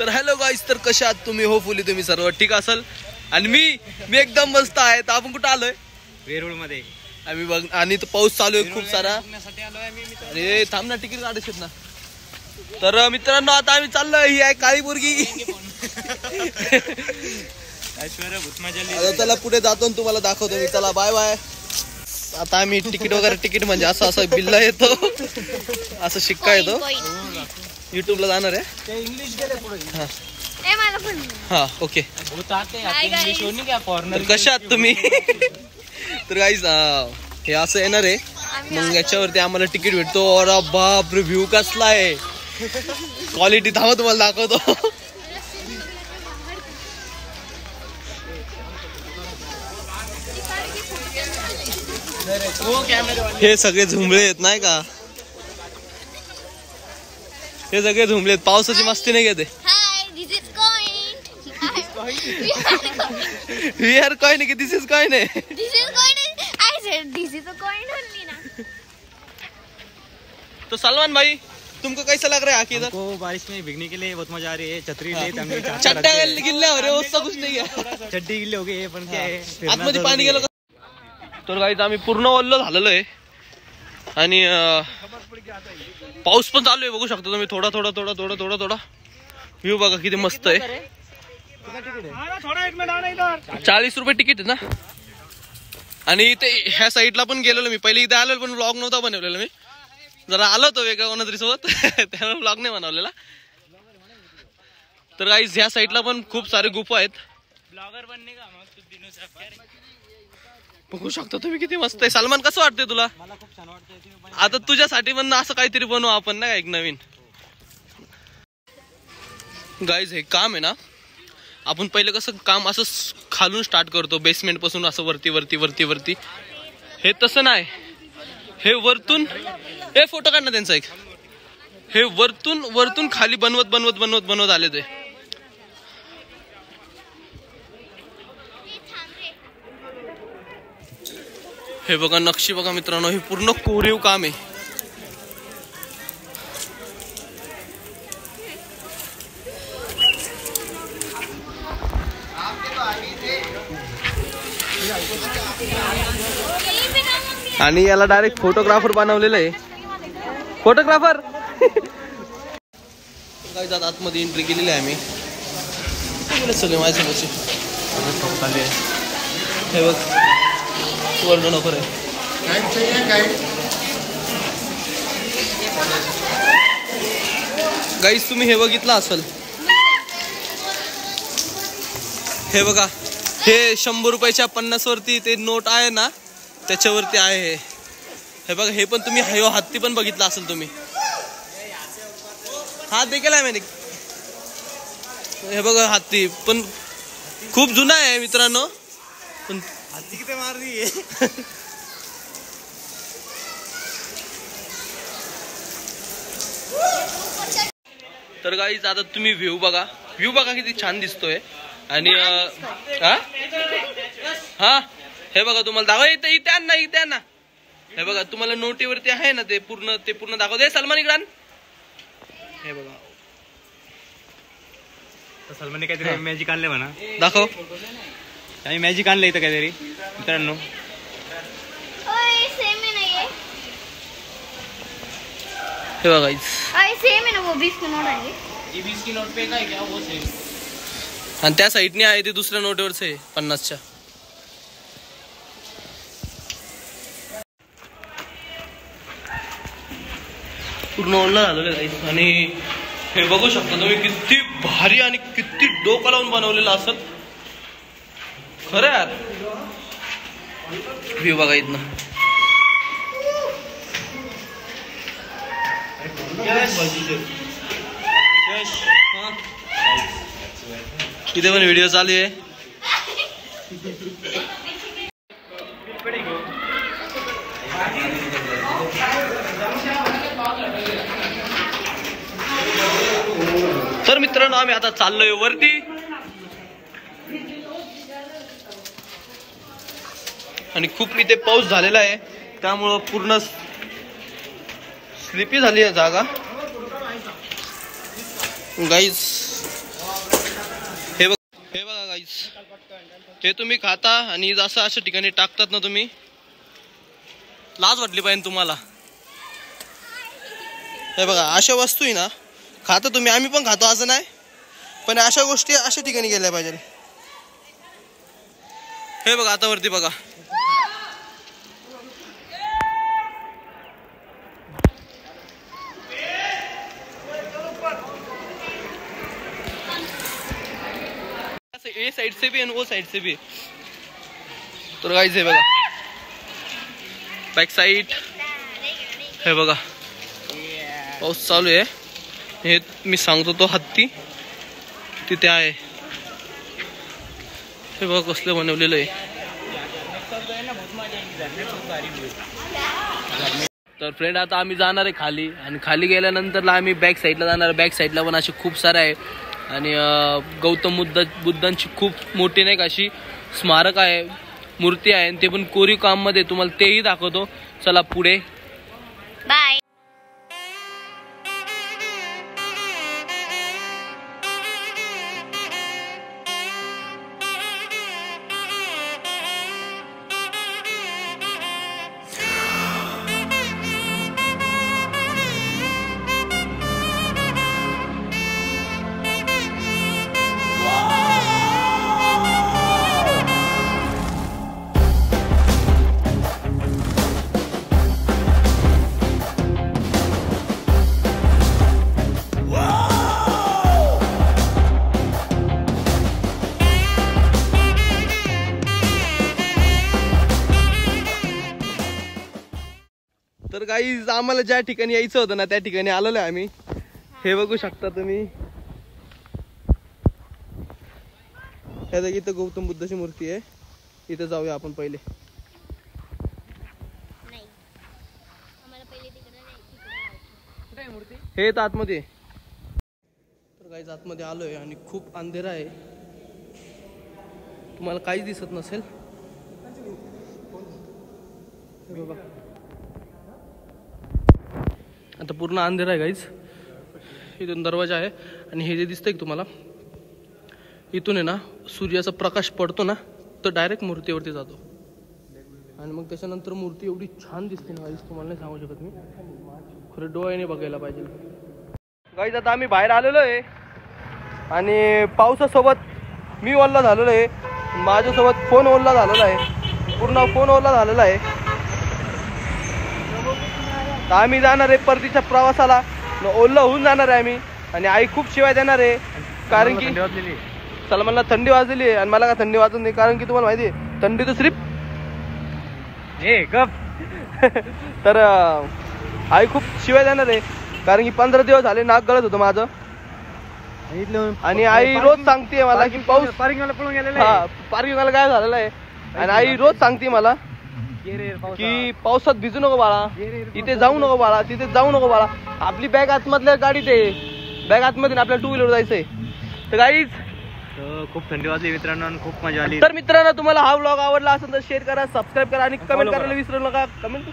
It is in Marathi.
तर हॅलो गाईस, तर कशा आहात तुम्ही? होपफुली तुम्ही सर्व ठीक असाल. आणि मी एकदम मस्त आहे. तर आपण कुठं आलोय? वेरूळ मध्ये आम्ही बघ. आणि तो पाऊस चालू आहे खूप सारा. अरे थांब ना, तिकीट काढायचे ना. तर मित्रांनो, आता आम्ही चाललोय. ही आहे काळी पोरगी. चला पुढे जातो आणि तुम्हाला दाखवतो मी. चला बाय बाय. आता आम्ही तिकीट म्हणजे असं बिल्ला येतो, असं शिक्का येतो. युट्यूबला जाणार आहे. हा ओके. कशा आहात तुम्ही? तर गाईज हे असं येणार आहे. मग याच्यावरती आम्हाला तिकीट भेटतो. अरे बाप रे, व्ह्यू कसला आहे, क्वालिटी. थांबा तुम्हाला दाखवतो. हे सगळे झुंबळे आहेत नाही का? हे सगळे झुंबळे आहेत. पावसाची मस्ती नाही घेते. We are coin की this is coin है? This is coin. I said this is a coin only ना. तो सलमान भाई, तुमको कैसा लग रहा है आके इधर? हमको बारिश में भीगने के लिए बहुत मजा आ रही है. छतरी ले हमने. चड्डा गिल्ले हो रहे हो, उसका कुछ नहीं है. चड्डी गिल्ले हो गए पण काय आहे, आतमध्ये पाणी गेलं. तर गाईज आम्ही पूर्ण ओल्लो झालेलो आहे. आणि पाऊस पण चालू आहे, बघू शकता तुम्ही. थोडा थोडा थोडा थोडा थोडा थोडा व्ह्यू बघा किती मस्त आहे. 40 रुपये तिकीट आहे ना. आणि इथे ह्या साईडला पण गेलेलो मी. पहिले इथे आलो पण व्लॉग नव्हता बनवलेला. मी जरा आलो होतो वेगळ्या कोणातरी सोबत, त्यामुळे व्लॉग नाही बनवलेला. तर गाईज ह्या साईडला पण खूप सारे गुफा आहेत. बघू शकता तुम्ही किती मस्त आहे. सलमान, कसं वाटतंय तुला? मला खूप छान वाटतंय. आता तुझ्यासाठी पण असं काहीतरी बनवू आपण ना, एक नवीन. गाईज हे काम आहे ना, आपण पहिले कसं काम असं खालून स्टार्ट करतो, बेसमेंट पासून असं वरती वरती वरती वरती. हे तसं नाही. हे वरतून, हे फोटो काढ ना त्यांचा एक. हे वरतून वरतून खाली बनवत बनवत बनवत बनवत आले ते. हे बघा नक्षी बघा मित्रांनो, हे पूर्ण कोरीव काम आहे. आणि याला डायरेक्ट फोटोग्राफर बनवलेलं आहे. फोटोग्राफर काय जात आतमध्ये एंट्री केलेली आहे आम्ही. सगळे माझ्यासोबतचे. हे बघ वर्ड नको रे. गाईस तुम्ही हे बघितलं असेल. हे बघा, हे 100 रुपयाच्या 50 वरती ते नोट आहे ना, त्याच्यावरती आहे. हे बघा, हे पण तुम्ही हत्ती पण बघितला असेल तुम्ही. हात देखील आहे. हे बघा हत्ती पण खूप जुना आहे मित्रांनो. पण हत्ती किती मारली आहे. तर गाईज आता तुम्ही व्ह्यू बघा किती छान दिसतोय. आणि हा हे बघा तुम्हाला दाखव. इथे आण ना. हे बघा तुम्हाला नोटीवरती आहे ना, ते पूर्ण दाखवते. सलमान इकडं. हे बघा सलमानने काहीतरी मॅजिक आणले म्हणा. दाखव. आम्ही मॅजिक आणलं इथं काहीतरी मित्रांनो. हे बघा सेम है ना, वो 20 की नोट आहे. ये 20 की नोट पे काय क्या वो सेम. आणि त्या साईडने आहे ते दुसऱ्या नोटवरच आहे 50च्या. पूर्ण ओढलं झालेलं आहे. आणि हे बघू शकता तुम्ही किती भारी आणि किती डोकं लावून बनवलेलं असत. खरं यार. व्ह्यू बघा इथनं. इथे पण व्हिडिओ चालू आहे. तर मित्रांनो आम्ही आता चाललोय वरती. आणि खूप इथे पाऊस झालेला आहे, त्यामुळं पूर्ण स्लिपी झाली आहे जागा. गाईज गाईस, हे तुम्ही खाता आणि जसं अशा ठिकाणी टाकतात ना तुम्ही, लाज वाटली पाहिजे तुम्हाला. हे बघा अशा वस्तू आहे ना, खाता तुम्ही, आम्ही पण खातो असं नाही, पण अशा गोष्टी अशा ठिकाणी गेल्या पाहिजे. हे बघा आता वरती बघा, ए साइड से भी और वो साइड से भी. तो गाइस हे बघा बॅक साइड, हे बघा पाऊस चालू आहे. हे मी सांगतो तो हत्ती तिथे आहे. हे बघा कसलं बनवलेलं आहे. तर फ्रेंड आता आम्ही जाणार आहे खाली, आणि खाली गेल्यानंतर आम्ही बॅक साईडला जाणार. बॅक साईडला पण असे खूप सारे आहे, आणि गौतम बुद्धांची खूप मोठी नाही का अशी स्मारक आहे, मूर्ती आहे, आणि ते पण कोरीव काम मध्ये. तुम्हाला तेही दाखवतो, चला पुढे. बाय. तर गाईज आम्हाला ज्या ठिकाणी यायचं होतं ना त्या ठिकाणी आलेलो आहे आम्ही. हे बघू शकता तुम्ही, इथं गौतम बुद्धाची मूर्ती आहे. इथं जाऊया आपण पहिले. हे तर आतमध्ये. तर गाईज आतमध्ये आलोय आणि खूप अंधेरा आहे, तुम्हाला काहीच दिसत नसेल. बघा आता पूर्ण अंधेरा आहे गाईज. इथून दरवाजा आहे, आणि हे जे दिसतंय तुम्हाला, इथून आहे ना सूर्याचा प्रकाश पडतो ना, तर डायरेक्ट मूर्तीवरती जातो, आणि मग त्याच्यानंतर मूर्ती एवढी छान दिसते ना गाईज, तुम्हाला नाही सांगू शकत मी. खरं डोळ्याने बघायला पाहिजे गाईज. आता आम्ही बाहेर आलेलो आहे, आणि पावसासोबत मी ओल्ला झालेलो आहे, माझ्यासोबत फोन ओल्ला झालेला आहे, पूर्ण फोन ओल्ला झालेला आहे. आम्ही जाणार आहे परतीच्या प्रवासाला, ओल्ला होऊन जाणार आहे आम्ही, आणि आई खूप शिवाय देणार आहे, कारण की सलमानला थंडी वाजलेली आहे, आणि मला का थंडी वाजत नाही, कारण की तुम्हाला माहिती आहे थंडी तर सिर्फ तर आई खूप शिवाय देणार आहे, कारण की 15 दिवस झाले नाक गळत होतं माझं, आणि आई रोज सांगते मला की पाऊस पार्किंगला काय झालेलं आहे, आणि आई रोज सांगते मला की पावसात भिजू नको बाळा, इथे जाऊ नको बाळा, तिथे जाऊ नको बाळा. आपली बॅग आतमधल्या गाडीत आहे, बॅग आतमध्ये आपल्याला 2 व्हीलर जायचंय. तर गाईज खूप थंडी वाजली मित्रांनो, आणि खूप मजा आली. तर मित्रांनो तुम्हाला हा व्लॉग आवडला असेल तर शेअर करा, सबस्क्राईब करा, आणि कमेंट करायला विसरू नका. कमेंट